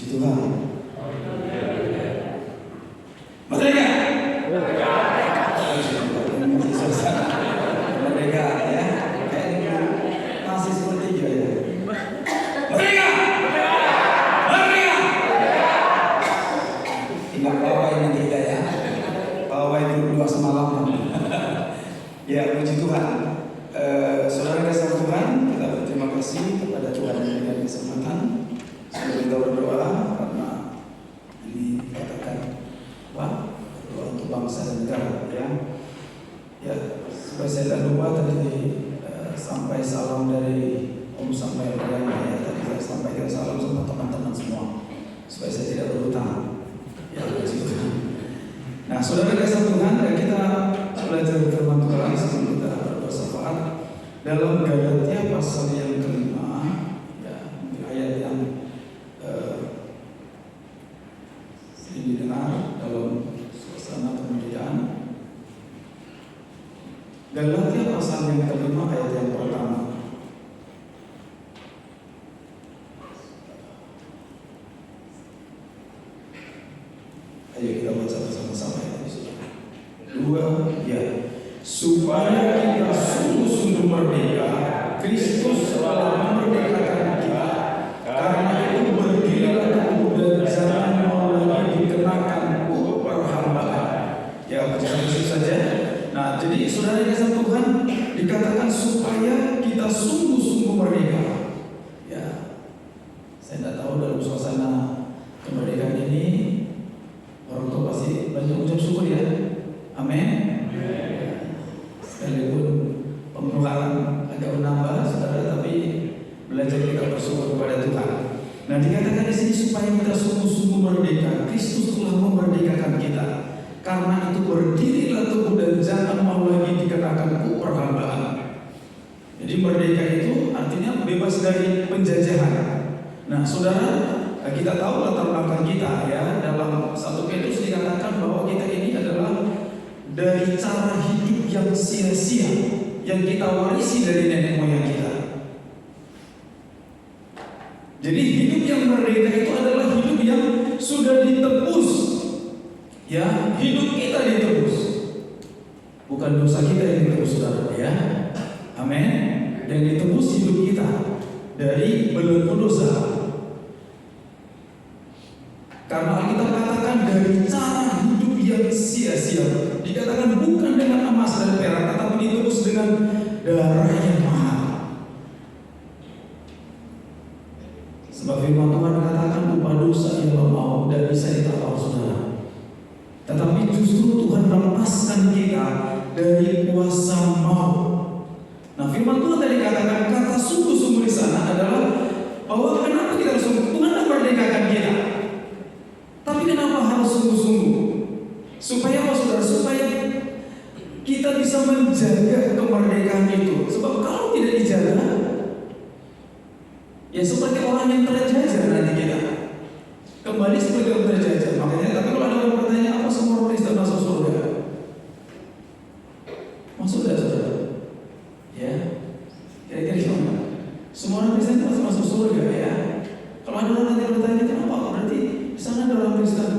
Tuhan. Merdeka. Merdeka ya. Kayaknya masih seperti itu ya. Merdeka. Merdeka. Ingat pawai nanti kita ya. Pawai berdua semalam. Ya, puji Tuhan. Saudara kasih Tuhan, kita berterima kasih kepada Tuhan yang memberikan kesempatan. Sebelum kita berdoa, karena ini dikatakan doa untuk bangsa dan negara ya. Ya, supaya saya tidak lupa tadi sampai salam dari Om sampai ya, tadi saya sampaikan salam sama teman-teman semua supaya saya tidak berhutang. Ya, puji Tuhan. Nah, saudara kasih Tuhan, kita belajar firman Tuhan sebelum kita bersyafaat dalam Galatia pasal yang kelima, ya, ayat yang sering didengar dalam suasana kemerdekaan. Galatia pasal yang kelima ayat yang pertama. Ayo kita baca bersama-sama ya. Dua, ya. Supaya kita sungguh-sungguh merdeka, Kristus telah memerdekakan kita. Karena itu berdirilah teguh dan jangan mau lagi dikenakan perhambaan. Ya, begitu saja. Nah, jadi saudara kasih Tuhan dikatakan supaya kita sungguh-sungguh merdeka. Ya, saya tidak tahu dalam suasana kemerdekaan ini orang tua pasti banyak ucap syukur ya. Amin. Sekalipun pengeluaran agak menambah, saudara, tapi belajar kita bersyukur kepada Tuhan. Nah, dikatakan di sini supaya kita sungguh-sungguh merdeka. Kristus telah memerdekakan kita. Karena itu berdirilah teguh dan jangan mau lagi dikenakan perhambaan. Jadi merdeka itu artinya bebas dari penjajahan. Nah, saudara, kita tahu latar belakang kita ya. Dalam 1 Petrus dikatakan bahwa kita ini adalah dari cara hidup yang sia-sia yang kita warisi dari nenek moyang kita. Jadi hidup yang merdeka itu adalah hidup yang sudah ditebus. Ya, hidup kita ditebus. Bukan dosa kita yang ditebus, saudara ya. Amin. Dan ditebus hidup kita dari belenggu dosa. Karena kita katakan dari cara hidup yang sia-sia. Dikatakan bukan dengan emas dan perak, tetapi ditebus dengan darah yang mahal. Sebab firman Tuhan katakan upah dosa ialah maut dan bisa ditawar, saudara. Tetapi justru Tuhan melepaskan kita dari kuasa maut. Nah, firman Tuhan tadi katakan kata sungguh-sungguh di sana adalah bahwa kenapa kita harus sungguh? Tuhan tidak merdekakan kita. Tapi kenapa harus sungguh-sungguh? Supaya apa, saudara? Supaya kita bisa menjaga kemerdekaan itu. Sebab kalau tidak dijaga, ya seperti orang yang terjajah nanti kita. Kembali seperti orang terjajah. Makanya, tapi kalau ada orang bertanya, apa semua orang Kristen masuk surga? Masuk tidak, saudara? Ya, kira-kira gimana? Semua orang Kristen pasti masuk surga ya. Kalau ada orang nanti bertanya, kenapa? Berarti di sana ada orang Kristen,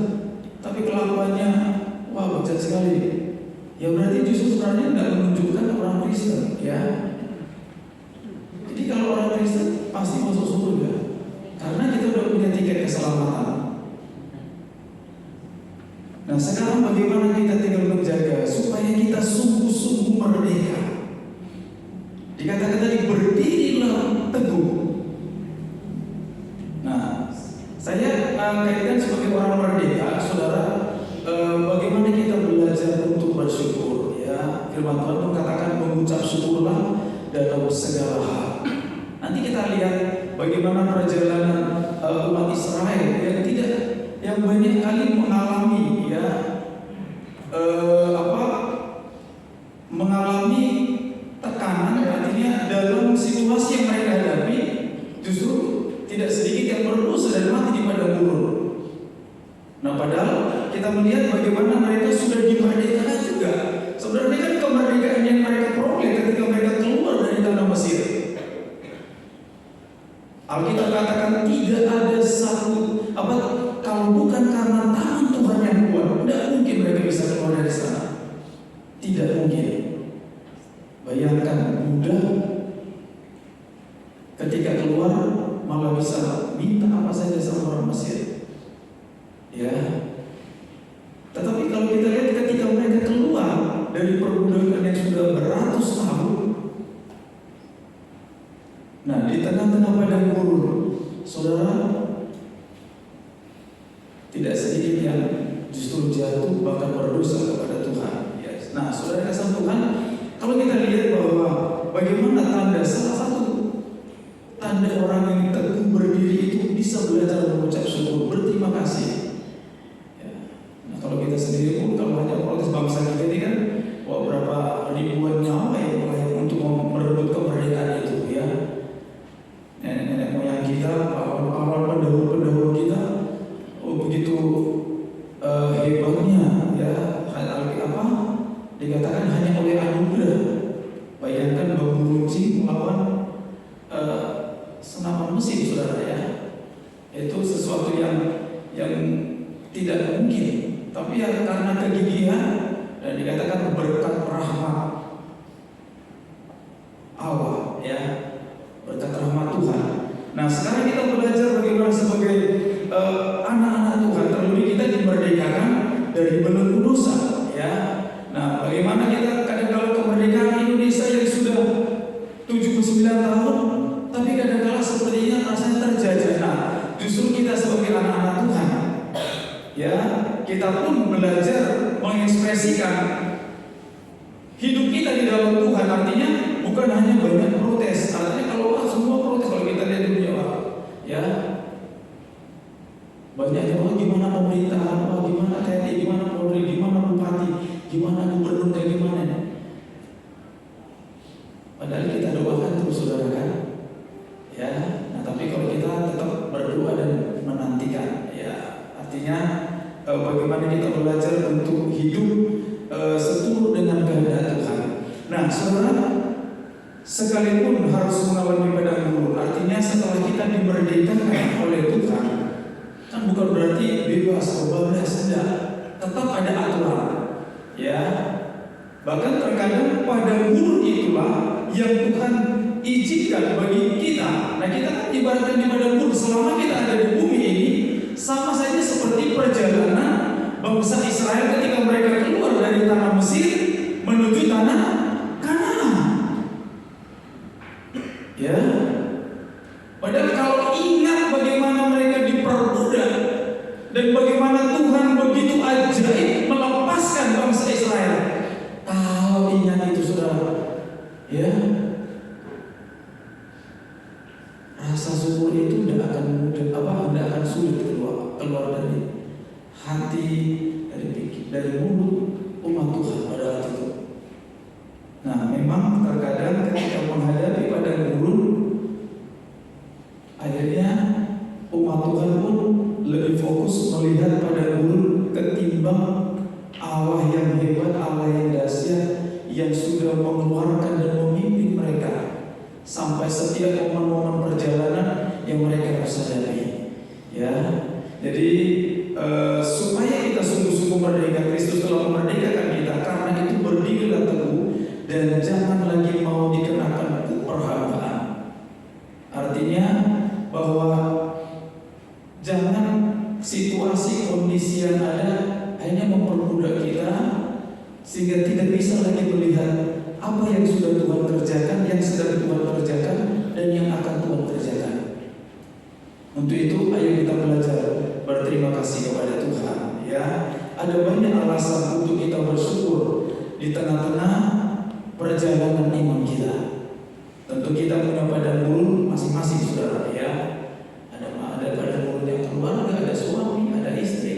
tapi kelakuannya wah bejat sekali. Ya berarti justru sebenarnya tidak menunjukkan orang Kristen ya. Jadi kalau orang Kristen pasti masuk surga karena kita sudah punya tiket keselamatan. Nah, sekarang bagaimana kita tinggal menjaga supaya kita sungguh-sungguh merdeka? Dikatakan tadi berdirilah teguh. Nah, saya kaitkan sebagai orang merdeka, saudara. Bagaimana kita belajar untuk bersyukur ya. Firman Tuhan mengatakan mengucap syukurlah dalam segala hal. Nanti kita lihat bagaimana perjalanan umat Israel yang banyak kali mengalami ya mengalami tekanan, artinya dalam situasi yang mereka hadapi justru tidak sedikit yang berdosa dan mati di padang gurun. Nah, padahal kita melihat bagaimana mereka sudah dimerdekakan juga. Sebenarnya kan kemerdekaan yang mereka peroleh ketika mereka keluar dari tanah Mesir. Alkitab katakan tidak ada satu apa, kalau bukan karena tangan Tuhan yang kuat, tidak mungkin mereka bisa keluar dari sana. Tidak mungkin. Bayangkan mudah ketika keluar malah bisa minta apa saja sama orang Mesir. Ya. Tetapi kalau kita lihat ketika mereka keluar dari perbudakan yang sudah beratus tahun, nah di tengah-tengah padang gurun, saudara, tidak sedikit yang justru jatuh bahkan berdosa kepada Tuhan. Yes. Nah, saudara kasih Tuhan, kalau kita lihat bahwa bagaimana tanda, salah satu tanda orang yang teguh berdiri itu bisa belajar mengucap syukur, berterima kasih. Kalau kita sendiri pun, kalau hanya protes bangsa kita ini kan, wah berapa ribuan nyawa yang untuk merebut kemerdekaan itu, ya. Nenek-nenek moyang kita, awal pendahulu kita, begitu hebatnya, ya. Apa? Dikatakan hanya oleh anugerah. Bayangkan bambu runcing melawan senapan mesin, saudara, ya. Itu sesuatu yang tidak mungkin. Tapi ya karena kegigihan dan dikatakan berkat rahmat Allah, ya, berkat rahmat Tuhan. Nah sekarang kita belajar bagaimana sebagai anak-anak Tuhan, terlebih kita dimerdekakan dari belenggu dosa, ya. Nah bagaimana kita kadang-kala kemerdekaan Indonesia yang sudah 79 tahun, tapi kadang-kala sepertinya rasanya terjajah. Nah justru kita sebagai anak-anak Tuhan, ya, kita pun belajar mengekspresikan hidup kita di dalam Tuhan. Artinya bukan hanya banyak protes. Artinya kalau semua protes, kalau kita lihat dunia, ya, banyak yang gimana pemerintahan, gimana TNI, gimana Polri, gimana bupati, gimana gubernur, kayak gimana. Padahal kita doakan terus, saudara, kan, ya. Nah tapi kalau kita tetap berdoa dan menantikan, ya, artinya bagaimana kita belajar untuk hidup seturut dengan kehendak Tuhan. Nah, saudara, sekalipun harus mengalami padang gurun, artinya setelah kita dimerdekakan oleh Tuhan, kan bukan berarti bebas bebas, tidak. Tetap ada aturan, ya. Bahkan terkadang padang gurun itulah yang Tuhan izinkan bagi kita. Nah, kita kan ibaratkan di padang gurun selama kita ada di bumi ini, sama saja seperti perjalanan bangsa Israel ketika mereka keluar dari tanah Mesir menuju tanah Kanaan. Ya. Padahal kalau ingat bagaimana mereka diperbudak dan bagaimana Tuhan begitu ajaib melepaskan bangsa Israel. Kalau ingat itu, saudara, ya, rasa syukur itu tidak akan mudah, tidak akan sulit keluar dari hati, dari mulut umat Tuhan pada waktu itu. Nah, memang terkadang ketika menghadapi padang gurun, akhirnya umat Tuhan pun lebih fokus melihat padang gurun ketimbang Allah yang hebat, Allah yang dahsyat, yang sudah mengeluarkan dan memimpin mereka sampai setiap momen-momen perjalanan yang mereka harus hadapi, ya. Jadi supaya kita sungguh-sungguh merdeka, Kristus telah memerdekakan kita. Karena itu berdirilah teguh dan jangan lagi mau dikenakan perhambaan. Artinya bahwa jangan situasi kondisi yang ada hanya memperbudak kita sehingga tidak bisa lagi melihat apa yang sudah Tuhan kerjakan, yang sedang Tuhan kerjakan, dan yang akan Tuhan kerjakan. Untuk itu ayo kita belajar berterima kasih kepada Tuhan, ya. Ada banyak alasan untuk kita bersyukur di tengah-tengah perjalanan iman kita. Tentu kita punya padang gurun masing-masing, saudara, ya. Ada padang gurun yang keluarga, ada suami, ada istri,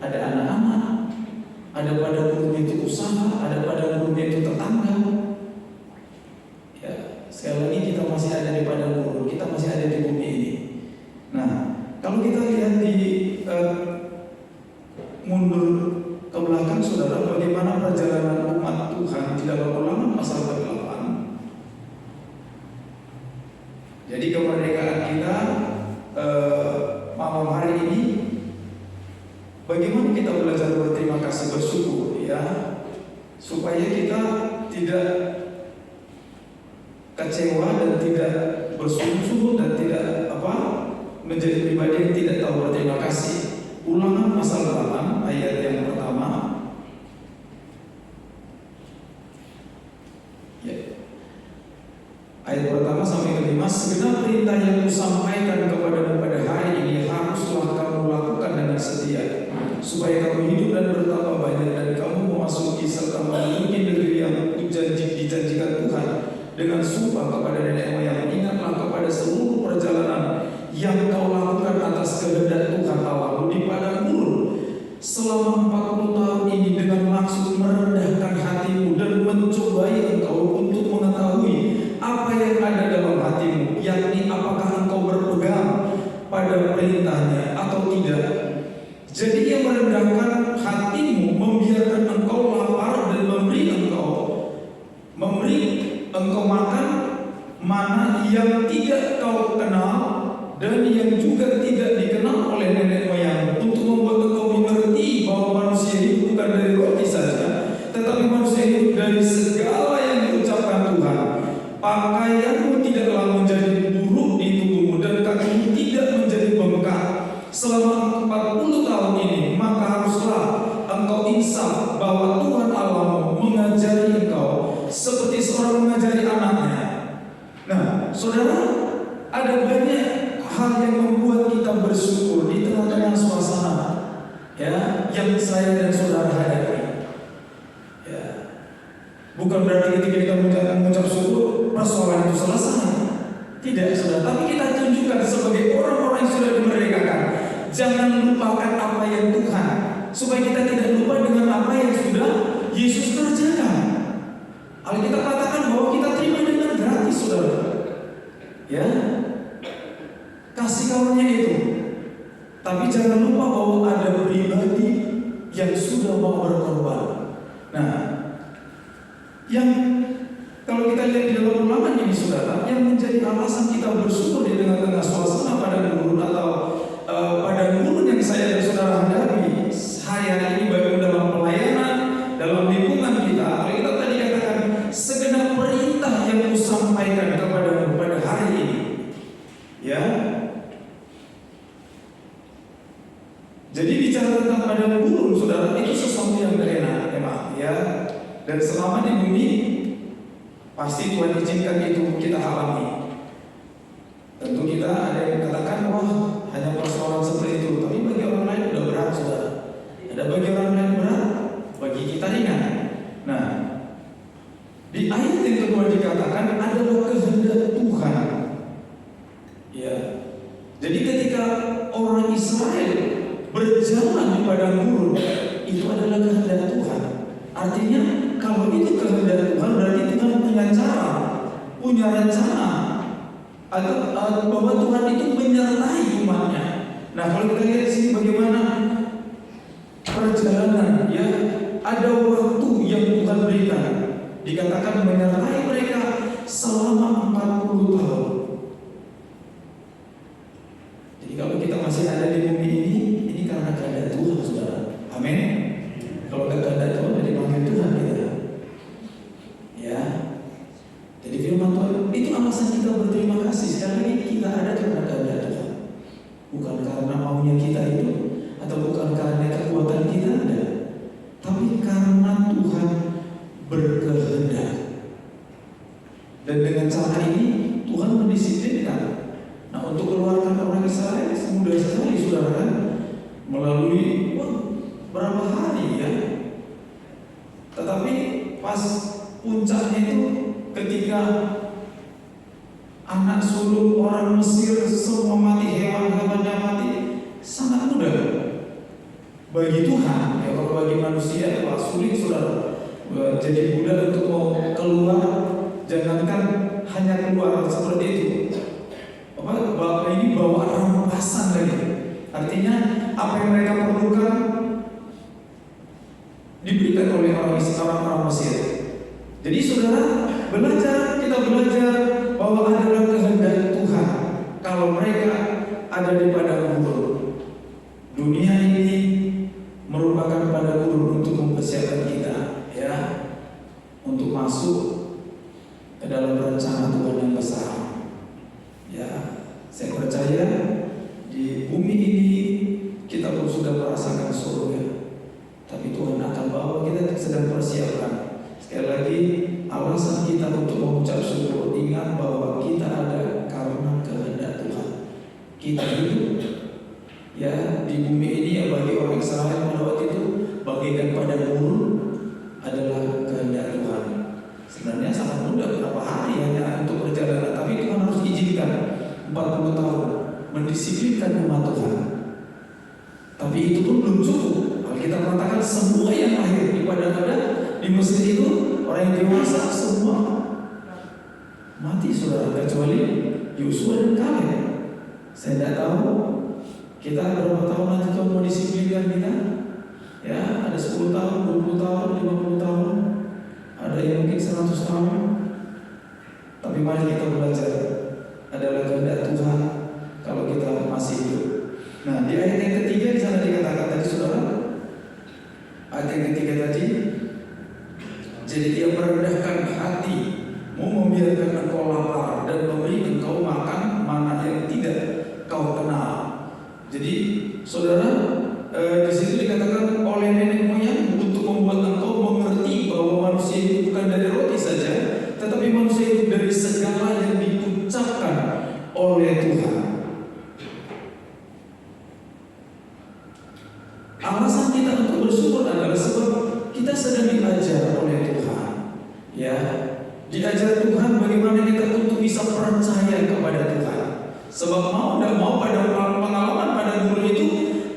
ada anak-anak, ada padang gurun itu usaha, ada padang gurun itu tetangga. Ya, sekali lagi kita masih ada di padang gurun, kita masih ada di bumi ini. Nah, kalau kita lihat di mundur ke belakang, saudara, bagaimana perjalanan umat Tuhan di dalam Ulangan pasal 8. Jadi kemerdekaan kita malam hari ini Bagaimana kita belajar berterima kasih, bersyukur, ya, supaya kita tidak kecewa dan tidak bersungguh-sungguh dan tidak menjadi pribadi yang tidak tahu berterima kasih. Ulangan pasal 8 ayat yang pertama. Ya. Ayat pertama sampai kelima, segenap perintah yang kusampaikan kepadamu pada hari ini haruslah kamu lakukan dengan setia, supaya kamu hidup dan bertambah banyak, dan kamu memasuki serta memiliki negeri yang dijanjikan Tuhan dengan sumpah kepada nenek moyang. Ingatlah kepada seluruh perjalanan yang kau lakukan atas kehendak Tuhan Allahmu di padang gurun selama 40 tahun ini, dengan maksud merendahkan hatimu dan mencobai engkau untuk mengetahui apa yang ada dalam hatimu, yakni apakah engkau berpegang pada perintahnya atau tidak. Jadi ia merendahkan hatimu, membiarkan engkau lapar dan memberi engkau makan mana yang tidak kau kenal dan yang juga tidak dikenal oleh nenek moyang, untuk membuat engkau mengerti bahwa manusia hidup bukan dari roti saja, tetapi manusia hidup dari segala yang diucapkan Tuhan. Pakaianmu tidaklah menjadi buruk di tubuhmu dan kakimu tidak menjadi bengkak selama 40 tahun ini. Maka haruslah engkau insaf bahwa Tuhan Allahmu mengajari engkau seperti seorang mengajari anaknya. Nah, saudara, ada banyak hal yang membuat kita bersyukur di tengah-tengah suasana, ya, yang saya dan saudara hadapi. Ya, bukan berarti ketika kita mengucap syukur persoalan itu selesai. Tidak, saudara. Tapi kita tunjukkan sebagai orang-orang yang sudah dimerdekakan, jangan lupakan apa yang Tuhan, supaya kita tidak lupa dengan apa yang sudah Yesus kerjakan. Alkitab katakan bahwa kita terima dengan gratis, saudara. Ya, kasih karunia itu. Tapi jangan lupa bahwa ada pribadi yang sudah mau berkorban. Nah, yang kalau kita lihat di dalam Ulangan ini, saudara, yang menjadi alasan kita bersyukur di tengah-tengah suasana padang gurun atau padang gurun yang saya dan saudara hadapi hari ini, baik dalam pelayanan, dalam lingkungan kita. Kita tadi katakan segenap perintah yang kusampaikan kepadamu pada hari ini, ya. Jadi bicara tentang padang gurun, saudara, itu sesuatu yang enak, memang, ya. Dan selama di bumi, pasti Tuhan izinkan itu kita alami. Tentu kita ada yang katakan, wah, hanya persoalan seperti itu. Tapi bagi orang lain udah berat, saudara. Ada bagi orang lain berat, bagi kita ringan. Nah, di ayat yang kedua dikatakan adalah kehendak Tuhan. Ya. Jadi ketika orang Israel berjalan di padang gurun, itu adalah kehendak Tuhan. Artinya kalau itu kehendak Tuhan, berarti Tuhan punya cara, punya rencana, atau bahwa Tuhan itu menyertai umatnya. Nah, kalau kita lihat di sini bagaimana perjalanan, ya, ada waktu yang Tuhan berikan, dikatakan menyertai mereka selama 40 tahun. Jadi kalau kita masih ada di bumi ini karena kehendak Tuhan, saudara. Amin. Kalau tidak kehendak Tuhan, jadi panggil Tuhan kita. Ya. Jadi firman Tuhan itu alasan kita berterima kasih. Sekali lagi kita ada karena kehendak Tuhan, bukan karena maunya kita itu, atau bukan karena kekuatan kita ada, tapi karena Tuhan berkehendak. Dan dengan cara ini Tuhan mendisiplinkan. Nah, untuk keluarkan orang Israel mudah sekali, saudara, kan? Melalui berapa hari, ya. Tetapi pas puncaknya itu ketika anak sulung orang Mesir semua mati, hewan-hewannya mati, sangat mudah bagi Tuhan. Ya, kalau bagi manusia wah, sulit, saudara. Jadi mudah untuk mau keluar, jangankan hanya keluar seperti itu. Bapak ini bawa rampasan lagi. Artinya apa yang mereka perlukan diberikan oleh orang Mesir. Jadi saudara, kita belajar bahwa adalah kehendak Tuhan kalau mereka ada di padang gurun. Dunia ini masuk ke dalam rencana Tuhan yang besar. Ya, saya percaya di bumi ini kita pun sudah merasakan surga, tapi Tuhan akan bawa kita sedang persiapkan. Sekali lagi, alasan kita untuk mengucap syukur, ingat bahwa kita ada karena kehendak Tuhan. Kita hidup ya di bumi ini ya, bagi orang Israel pada waktu itu bagaikan padang gurun adalah kehendak Tuhan. Sebenarnya sangat mudah, berapa hari hanya untuk perjalanan, tapi Tuhan harus izinkan 40 tahun mendisiplinkan umat Tuhan. Tapi itu pun belum cukup. Alkitab mengatakan semua yang lahir di padang di Mesir itu, orang yang dewasa semua mati, saudara, kecuali Yosua dan Kaleb. Saya tidak tahu kita berapa tahun nanti Tuhan mau disiplinkan kita. Ya, ada 10 tahun, 20 tahun, 50 tahun, ada yang mungkin 100 tahun. Tapi mari kita belajar, adalah kehendak Tuhan kalau kita masih hidup. Nah, di ayat yang ketiga di sana dikatakan tadi, saudara, ayat yang ketiga tadi, jadi dia merendahkan hati, mau membiarkan engkau lapar dan memberi engkau makan mana yang tidak kau kenal. Jadi, saudara, di situ dikatakan oleh nenek moyang untuk membuat engkau mengerti bahwa manusia itu bukan dari roti saja, tetapi manusia itu dari segala yang diucapkan oleh Tuhan. Alasan kita untuk bersyukur adalah sebab kita sedang diajar oleh Tuhan. Ya, diajar Tuhan bagaimana kita untuk bisa percaya kepada Tuhan. Sebab mau tidak mau pada pengalaman pada guru itu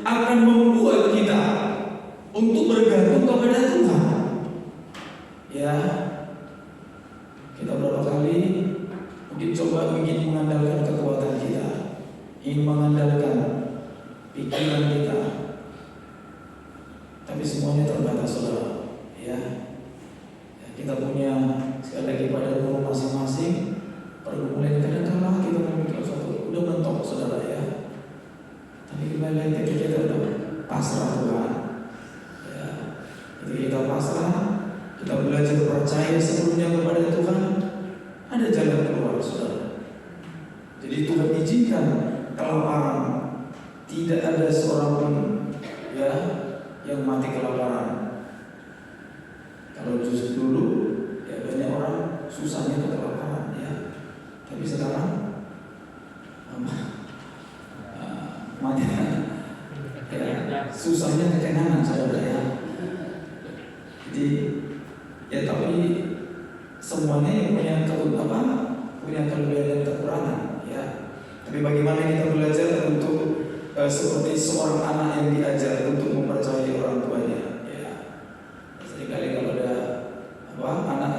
akan membuat kita untuk bergantung kepada Tuhan. Ya, kita berapa kali mungkin coba ingin mengandalkan kekuatan kita, ingin mengandalkan pikiran kita, tapi semuanya terbatas, saudara. Ya, kita punya sekali lagi pada umur masing-masing pergumulan. Kadang-kadang kita memikir suatu udah mentok, saudara, ya. Tapi kembali lagi kita udah pasrah Tuhan. Ya, ketika kita pasrah, kita belajar percaya sepenuhnya kepada Tuhan, ada jalan keluar, saudara. Jadi Tuhan izinkan kelaparan, tidak ada seorang pun ya yang mati kelaparan. Kalau justru dulu ya banyak orang susahnya itu kelaparan, ya. Tapi sekarang mati ya, susahnya kekenangan, saudara, ya. Jadi ya, tapi semuanya yang punya kelebihan dan kekurangan, ya. Tapi bagaimana kita belajar untuk seperti seorang anak yang diajar untuk mempercayai orang tuanya, ya. Seringkali kalau ada anak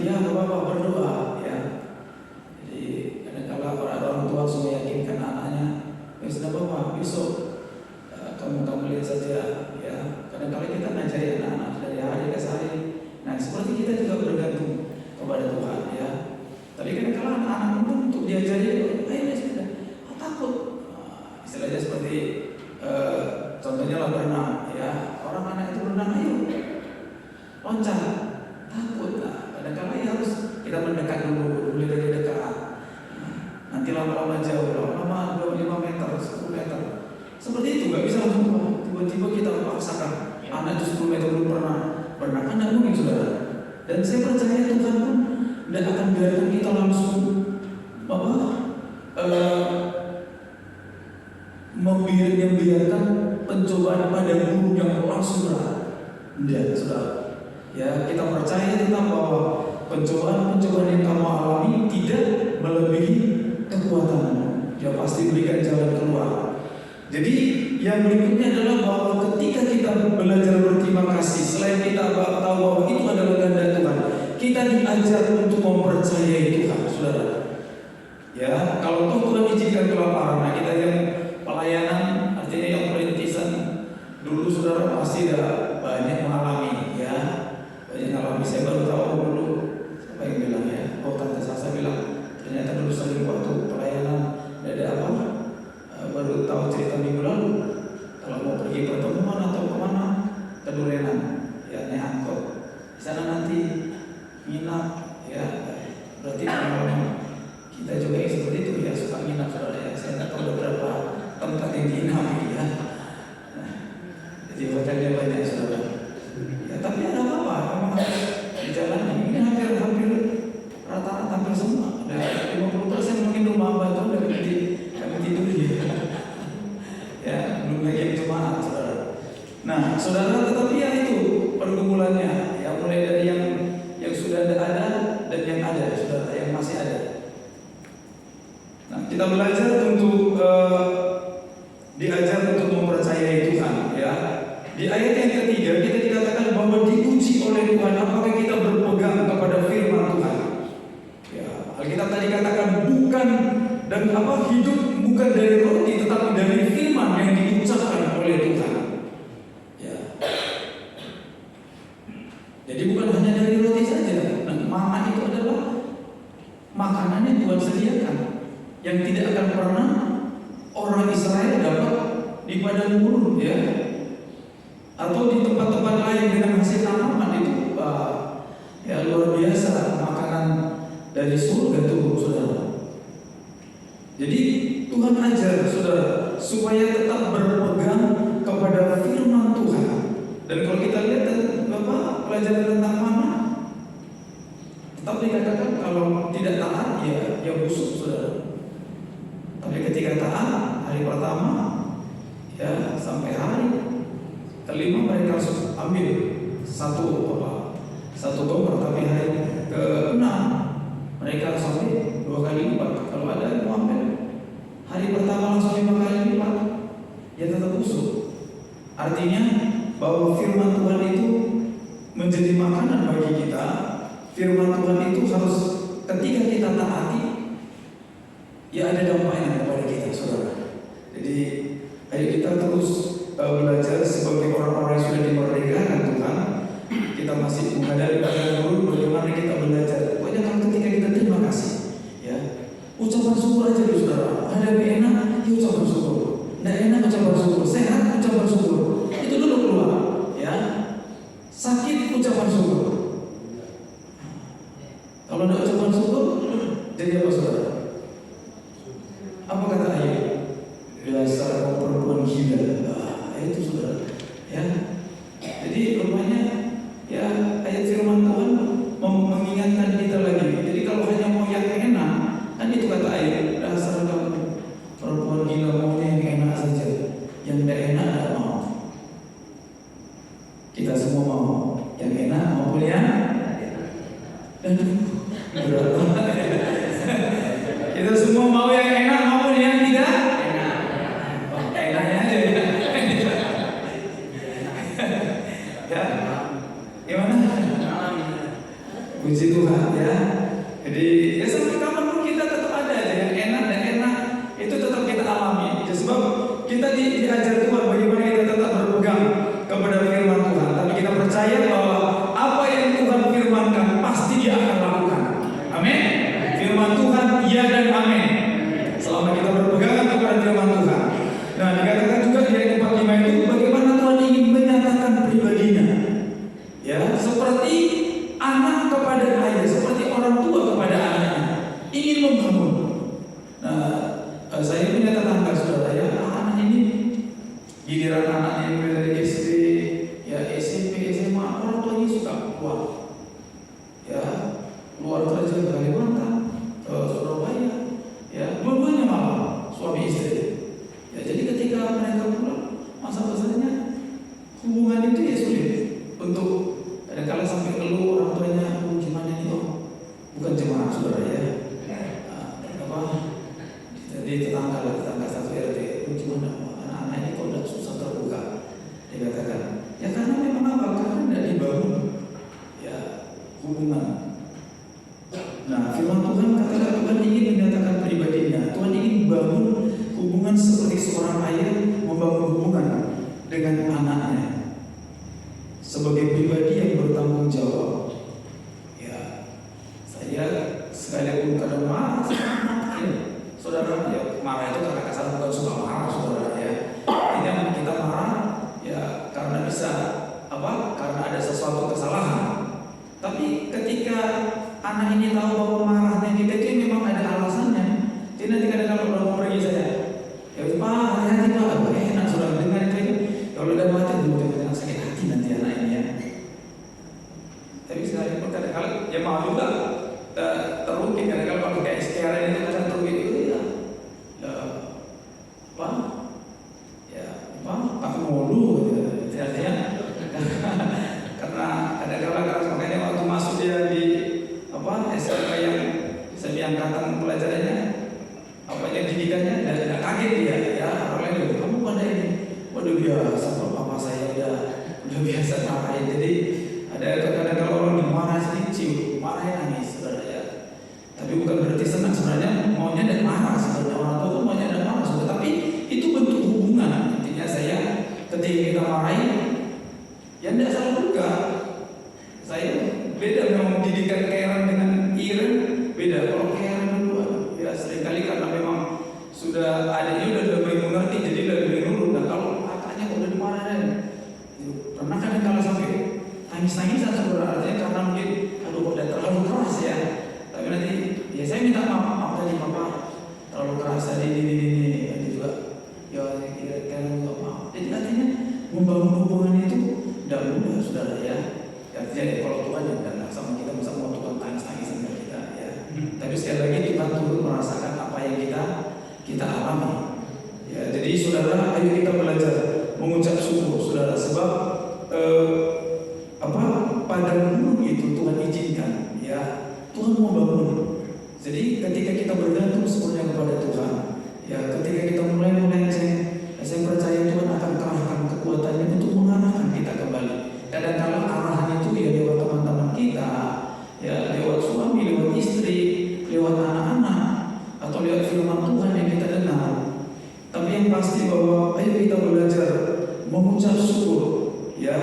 dia bapak berdoa, ya. Jadi kadang-kadang orang tua harus meyakinkan anaknya, sudah bapak besok kamu lihat saja, ya. Kadang-kadang kita ngajari anak-anak dari hari ke hari. Nah, seperti kita juga bergantung kepada Tuhan, ya. Tapi kadang-kadang anak-anak itu untuk diajari, ayo sudah, takut. Istilahnya seperti contohnya lah berenang, ya. Orang anak itu berenang, ayo loncat, takut. Nah, kadang-kadang harus kita mendekat dulu, mulai dari dekat. Nanti lama-lama jauh, lama-lama 25 meter, 10 meter. Seperti itu, nggak bisa langsung tiba-tiba kita paksakan. Anak itu 10 meter belum pernah berenang, kan tidak mungkin, saudara. Dan saya percaya Tuhan pun tidak akan biarkan kita langsung membiarkan pencobaan pada guru yang langsung berat. Tidak, saudara. Ya, kita percaya tentang bahwa pencobaan yang kamu alami tidak melebihi kekuatanmu. Dia pasti berikan jalan keluar. Jadi yang berikutnya adalah bahwa ketika kita belajar berterima kasih, selain kita tahu bahwa itu adalah kehendak Tuhan, kita diajar untuk mempercayai Tuhan, saudara. Ya, kalau Tuhan izinkan kelaparan, nah kita yang pelayanan, artinya yang perintisan dulu, saudara, pasti sudah banyak mengalami, ya. Banyak mengalami. Saya baru tahu dulu, siapa yang bilang, ya, Tante Sasa bilang, ternyata dulu sering waktu pelayanan ada apa? Baru tahu cerita minggu lalu, kalau mau pergi pertemuan atau kemana, ke Durenan, ya, naik angkot. Di sana nanti ingin nginap, ya. Berarti kalau kita juga yang seperti itu ya, suka nginap saudara ya. Saya tidak tahu beberapa tempat yang diinap ya. Nah, jadi hotelnya banyak saudara. Ya tapi ada apa-apa, memang di jalan ini hampir rata-rata hampir semua. Ada 50% mungkin rumah Abah itu kami tidur ya. Ya, belum lagi yang jemaat saudara. Nah, saudara tetapi ya itu pergumulannya, ya mulai dari yang sudah ada dan yang ada, saudara, yang masih ada. Nah, kita belajar untuk diajar untuk mempercayai Tuhan, ya. Di ayat yang ketiga kita dikatakan bahwa diuji oleh Tuhan apakah kita berpegang kepada firman Tuhan. Ya, Alkitab tadi katakan bukan dan hidup bukan dari roti tetapi dari firman yang diucapkan oleh Tuhan. Ya. Jadi bukan hanya dari roti saja. Nah, mana itu adalah makanan yang Tuhan sediakan yang tidak akan pernah orang Israel dapat di padang gurun, ya. Atau di tempat-tempat lain dengan hasil tanaman itu ya luar biasa makanan dari surga itu saudara. Jadi Tuhan ajar saudara supaya tetap berpegang kepada firman Tuhan. Dan kalau kita lihat pelajaran tentang mana, tetap dikatakan kalau tidak taat ya busuk saudara. Tapi ketika taat hari pertama ya sampai hari kelima mereka harus ambil satu gomor, tapi hari ke-6 mereka harus ambil 2 kali lipat. Kalau ada yang mau ambil hari pertama langsung 5 kali lipat, ya tetap busuk. Artinya bahwa firman Tuhan itu menjadi makanan bagi kita. Firman Tuhan itu harus ketika kita taati, ya ada dampaknya kepada kita, saudara. Jadi ayo kita terus belajar sebagai orang-orang yang sudah dimerdekakan Tuhan. Kita masih menghadapi padang gurun, bagaimana kita belajar. Pokoknya kan ketika kita terima kasih, ya ucapan syukur aja dulu saudara. Hadapi enak, ya ucapan syukur. Tidak enak ucapan syukur, sehat ucapan syukur. Itu dulu keluar, ya. Sakit ucapan syukur. Kalau tidak ucapan syukur, jadi apa saudara? Apa kata ayat? Dasar kaum perempuan gila. Itu saudara, ya. Jadi rupanya ya ayat firman Tuhan mengingatkan kita lagi. Jadi kalau hanya mau yang enak, kan itu kata ayat, dasar kaum perempuan gila maunya yang enak saja, yang tidak enak tidak mau. Kita semua mau yang enak maupun yang berat. Kita semua mau yang enak maupun yang tidak enak. Enaknya aja ya. Ya, gimana? Puji Tuhan ya. Jadi ya sampai kapanpun kita tetap ada aja yang enak dan enak itu tetap kita alami. Ya, sebab kita diajar Tuhan bagaimana kita tetap berpegang kepada firman Tuhan. Tapi kita percaya bahwa apa yang Tuhan firmankan pasti Dia akan lakukan. Amin. Firman Tuhan ya dan amin. Selama kita berpegang kepada firman Tuhan. Nah, dikatakan juga di ayat 45 itu bagaimana Tuhan ingin menyatakan pribadinya. Ya, seperti anak kepada ayah, seperti orang tua kepada anaknya, ingin membangun. Nah, saya punya tetangga saudara ya, anak ini giliran anaknya yang dari SD, ya SMP, SMA, orang tuanya suka keluar, ya keluar kerja ke Kalimantan, ke Surabaya, ya dua-duanya malah suami istri. Ya, jadi ketika mereka pulang, masa besarnya hubungan itu ya sulit untuk kadang-kadang sampai keluh orang tuanya, gimana nih bukan cuma saudara ya, jadi tetangga satu RT, gimana anak-anak ini kok udah susah terbuka, dikatakan ya karena memang apa, karena tidak dibangun ya hubungan. Nah, firman Tuhan katakan Tuhan ingin menyatakan pribadinya. Tuhan ingin membangun hubungan seperti seorang ayah membangun hubungan dengan anaknya sebagai pribadi yang bertanggung jawab. Ya, saya sekalipun kadang marah, saudara ya marah itu karena kasar, bukan suka marah saudara ya. Ini kita marah ya karena bisa karena ada sesuatu kesalahan. Tapi Tapi ketika anak ini tahu bahwa marahnya kita itu memang ada alasannya. Jadi nanti kadang-kadang kalau mau pergi saya, ya Pak, hati-hati Pak, enak sudah dengar itu. Kalau udah mati dulu jangan sakit hati nanti anak ini ya. Tapi sekalipun kadang-kadang ya mau juga terungkit kadang-kadang kalau kayak sekarang ini kadang terungkit itu ya. Pak, ya Pak, aku mau dulu gitu. Artinya karena kadang-kadang makanya waktu masuk dia di SMK yang semi-angkatan pelajarannya yang didikannya tidak kaget dia ya orang lain kamu pada ini waduh biasa kalau papa saya udah biasa marahin. Jadi ada kadang-kadang orang dimarah sedikit marahin nangis saudara ya, tapi bukan berarti senang sebenarnya, maunya dan marah sebenarnya orang tua tuh maunya dan marah saudara, tapi itu bentuk hubungan. Intinya saya ketika kita marahin ya tidak salah juga. Saya beda memang didikan Karen dengan Iren beda. Kalau Karen dulu ya seringkali karena memang sudah adanya udah lebih mengerti jadi lebih nurut. Nah kalau kakaknya udah dimarahin, pernah kadang kalau sampai tangis-tangisan saudara, artinya karena mungkin aduh udah terlalu keras ya. Tapi nanti ya saya minta maaf tadi papa terlalu keras tadi ini juga ya Karen juga maaf. Jadi artinya membangun hubungan itu tidak mudah saudara ya. Artinya kalau Tuhan yang datang sama kita bisa mau Tuhan tangis-tangis sama kita ya. Tapi sekali lagi Tuhan turun merasakan apa yang kita alami. Ya, jadi saudara, ayo kita belajar mengucap syukur saudara, sebab pada gunung itu Tuhan izinkan ya, Tuhan mau bangun. Jadi ketika kita bergantung sepenuhnya kepada Tuhan, ya ketika kita mulai saya percaya Tuhan akan kerahkan kekuatannya untuk mengarahkan kita kembali. Kadang-kadang arahan itu ya lewat teman-teman kita, ya lewat suami, lewat istri, lewat anak-anak, atau lewat firman Tuhan yang kita dengar. Tapi yang pasti bahwa ayo kita belajar mengucap syukur, ya,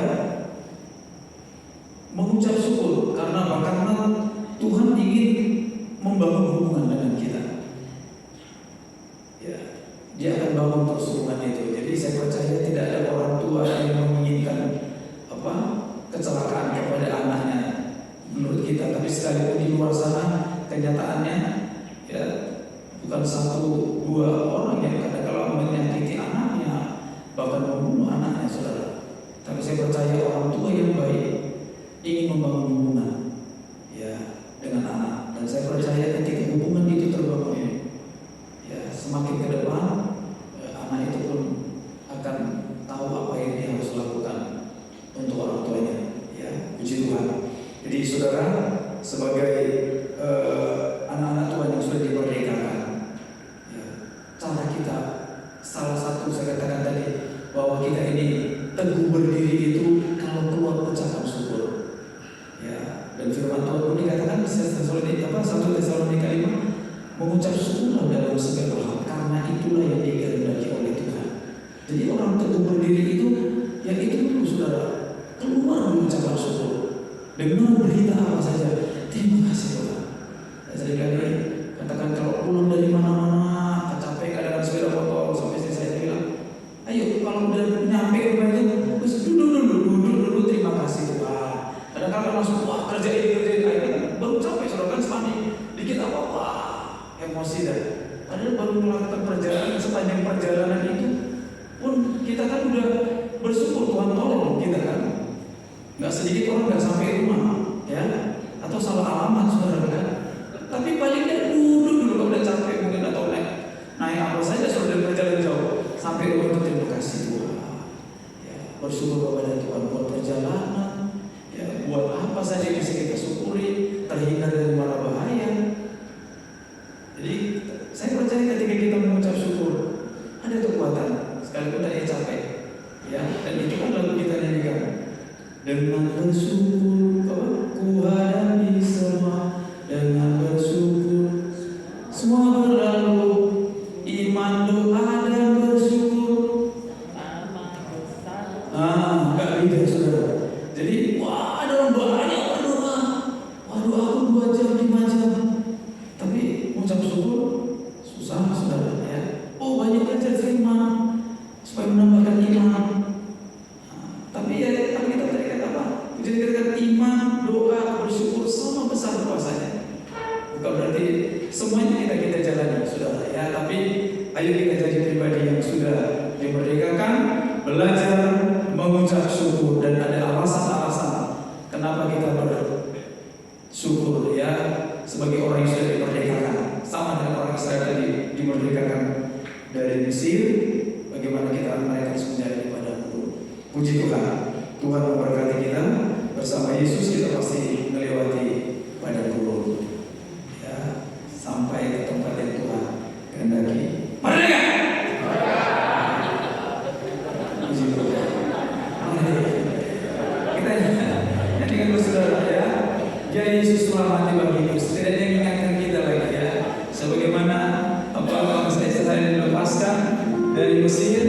mengucap syukur karena Tuhan ingin membangun hubungan dengan kita. Ya, Dia akan bangun terus hubungan itu. Jadi saya percaya tidak ada orang tua yang menginginkan kecelakaan kepada anaknya menurut kita, tapi sekalipun di luar sana kenyataannya ya bukan satu dua orang yang kadang-kadang menyakiti anaknya bahkan membunuh anaknya saudara. Tapi saya percaya orang tua yang baik ingin membangun hubungan ya dengan anak, dan saya percaya ketika hubungan itu terbangun ya semakin ke depan anak itu pun akan tahu apa yang dia harus lakukan untuk orang tuanya. Puji Tuhan. Jadi saudara, sebagai anak-anak Tuhan yang sudah dimerdekakan, ya, cara kita salah satu saya katakan tadi bahwa kita ini teguh berdiri itu kalau keluar ucapan syukur. Ya, dan firman Tuhan pun dikatakan 1 Tesalonika 5 mengucap syukur dalam segala hal karena itulah yang dikehendaki oleh Tuhan. Jadi orang teguh berdiri itu yang itu dulu saudara, keluar mengucapkan syukur. Dengar berita apa saja, terima kasih Tuhan. Seringkali katakan kalau pulang dari mana-mana, capek kadang-kadang sepeda motor, sampai saya bilang, ayo kalau udah nyampe rumah itu, duduk, terima kasih Tuhan. Kadang-kadang langsung wah kerjain, baru capek saudara kan dikit apa emosi dah. Padahal baru melakukan perjalanan, sepanjang perjalanan itu pun kita kan udah bersyukur Tuhan tolong kita kan. Nggak sedikit orang nggak sampai rumah, ya, atau salah alamat saudara kan. Tapi paling tidak dulu kalau udah capek mungkin atau naik apa saja sudah berjalan jauh sampai rumah itu terima kasih Tuhan. Ya, bersyukur kepada Tuhan buat perjalanan, ya, buat apa saja yang bisa kita syukuri, terhindar dari mara bahaya. Jadi saya percaya ketika kita mengucap syukur ada kekuatan sekalipun tadi capek, ya, dan itu kan lalu kita nyanyikan. Dengan bersyukur ku hadapi semua, dengan bersyukur semua berlalu, iman doa dan bersyukur. Enggak beda saudara. Jadi wah ada orang banyak berdoa, waduh aku 2 jam 5 jam, tapi mengucap syukur susah saudara ya. Oh banyak belajar firman supaya menambahkan iman. Tapi ya kita tadi kata apa? Jadi kita semuanya kita jalani, saudara ya. Tapi ayo kita jadi pribadi yang sudah dimerdekakan, belajar mengucap syukur, dan ada alasan-alasan kenapa kita bersyukur ya, sebagai orang yang sudah dimerdekakan. Sama dengan orang Israel tadi dimerdekakan dari Mesir, bagaimana kita mereka sebenarnya daripada puji Tuhan. Tuhan memberkati kita. Bersama Yesus kita pasti melewati padang gurun ya, sampai ke tempat yang Tuhan kehendaki. Merdeka! Puji Tuhan. Kita nyanyikan saudara ya. Ya Yesus telah mati bagiku. Setidaknya mengingatkan kita lagi ya, sebagaimana bangsa Israel dilepaskan dari Mesir,